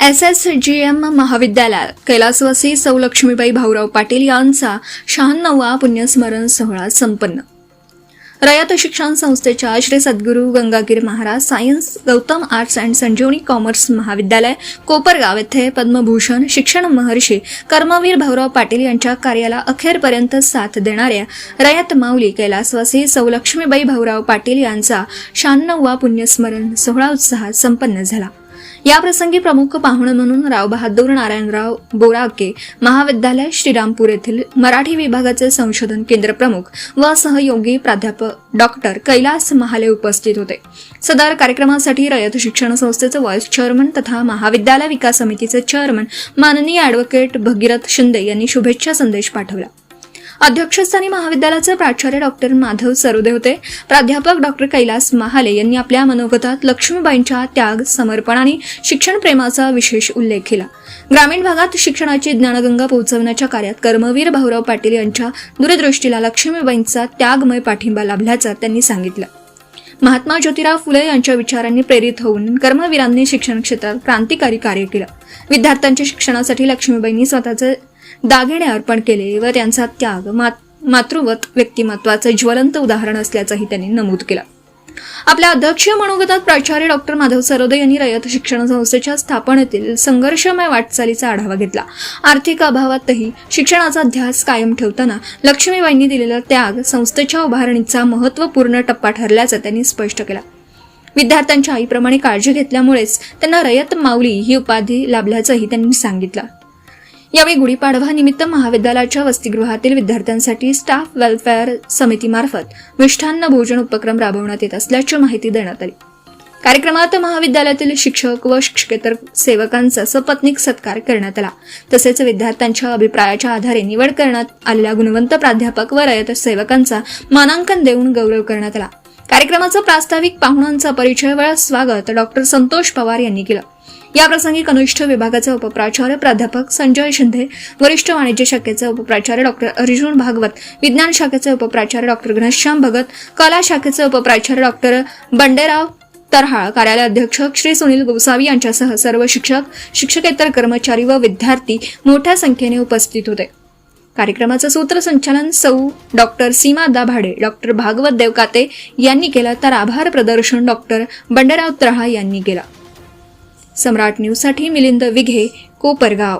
SSGM महाविद्यालयात कैलासवासी सौ लक्ष्मीबाई भाऊराव पाटील यांचा 96वा पुण्यस्मरण सोहळा संपन्न। रयत शिक्षण संस्थेच्या Shri Sadguru Gangagir Maharaj science Gautam arts and Sanjivani commerce महाविद्यालय कोपरगाव येथे पद्मभूषण शिक्षण महर्षी कर्मवीर भाऊराव पाटील यांच्या कार्याला अखेरपर्यंत साथ देणाऱ्या रयत माऊली कैलासवासी सौ लक्ष्मीबाई भाऊराव पाटील यांचा 96वा पुण्यस्मरण सोहळा उत्साहात संपन्न झाला। याप्रसंगी प्रमुख पाहुणे म्हणून राव बहादूर नारायणराव बोराके महाविद्यालय श्रीरामपूर येथील मराठी विभागाचे संशोधन केंद्र प्रमुख व सहयोगी प्राध्यापक डॉक्टर कैलास महाले उपस्थित होते। सदर कार्यक्रमासाठी रयत शिक्षण संस्थेचे व्हाईस चेअरमन तथा महाविद्यालय विकास समितीचे चेअरमन माननीय ॲडव्होकेट भगीरथ शिंदे यांनी शुभेच्छा संदेश पाठवला। अध्यक्षस्थानी महाविद्यालयाचे प्राचार्य डॉक्टर माधव सरोदे होते। प्राध्यापक डॉक्टर कैलास महाले यांनी आपल्या मनोगतात लक्ष्मीबाईंच्या त्याग, समर्पण आणि शिक्षण प्रेमाचा विशेष उल्लेख केला। ग्रामीण भागात शिक्षणाची ज्ञानगंगा पोहोचवण्याच्या कार्यात कर्मवीर भाऊराव पाटील यांच्या दूरदृष्टीला लक्ष्मीबाईंचा त्यागमय पाठिंबा लाभल्याचं त्यांनी सांगितलं। महात्मा ज्योतिराव फुले यांच्या विचारांनी प्रेरित होऊन कर्मवीरांनी शिक्षण क्षेत्रात क्रांतिकारी कार्य केलं। विद्यार्थ्यांच्या शिक्षणासाठी लक्ष्मीबाईंनी स्वतःचे दागिने अर्पण केले व त्यांचा त्याग मातृवत व्यक्तिमत्वाचे ज्वलंत उदाहरण असल्याचंही त्यांनी नमूद केलं। आपल्या अध्यक्षीय मनोगतात प्राचार्य डॉक्टर माधव सरोदे यांनी रयत शिक्षण संस्थेच्या स्थापनेतील संघर्षमय वाटचालीचा आढावा घेतला। आर्थिक अभावातही शिक्षणाचा ध्यास कायम ठेवताना लक्ष्मीबाईंनी दिलेला त्याग संस्थेच्या उभारणीचा महत्त्वपूर्ण टप्पा ठरल्याचं त्यांनी स्पष्ट केलं। विद्यार्थ्यांच्या आईप्रमाणे काळजी घेतल्यामुळेच त्यांना रयत माऊली ही उपाधी लाभल्याचंही त्यांनी सांगितलं। यावेळी गुढीपाडवा निमित्त महाविद्यालयाच्या वसतिगृहातील विद्यार्थ्यांसाठी स्टाफ वेलफेअर समितीमार्फत मिष्टान्न भोजन उपक्रम राबवण्यात येत असल्याची माहिती देण्यात आली। कार्यक्रमात महाविद्यालयातील शिक्षक व शिक्षकेतर सेवकांचा सपत्नीक सत्कार करण्यात आला। तसेच विद्यार्थ्यांच्या अभिप्रायाच्या आधारे निवड करण्यात आलेल्या गुणवंत प्राध्यापक व रयत सेवकांचा मानांकन देऊन गौरव करण्यात आला। कार्यक्रमाचा प्रास्ताविक पाहुण्यांचा परिचय व स्वागत डॉक्टर संतोष पवार यांनी केलं। याप्रसंगी कनिष्ठ विभागाचे उपप्राचार्य प्राध्यापक संजय शिंदे, वरिष्ठ वाणिज्य शाखेचे उपप्राचार्य डॉक्टर अर्जुन भागवत, विज्ञान शाखेचे उपप्राचार्य डॉक्टर घनश्याम भगत, कला शाखेचे उपप्राचार्य डॉक्टर बंडेराव तरहाळ, कार्यालय अध्यक्ष श्री सुनील गोसावी यांच्यासह सर्व शिक्षक, शिक्षकेतर कर्मचारी व विद्यार्थी मोठ्या संख्येने उपस्थित होते। कार्यक्रमाचं सूत्रसंचालन सौ डॉक्टर सीमा दाभाडे, डॉक्टर भागवत देवकाते यांनी केलं, तर आभार प्रदर्शन डॉक्टर बंडेराव तरहाळ यांनी केलं। सम्राट न्यूजसाठी मिलिंद विघे, कोपरगाव।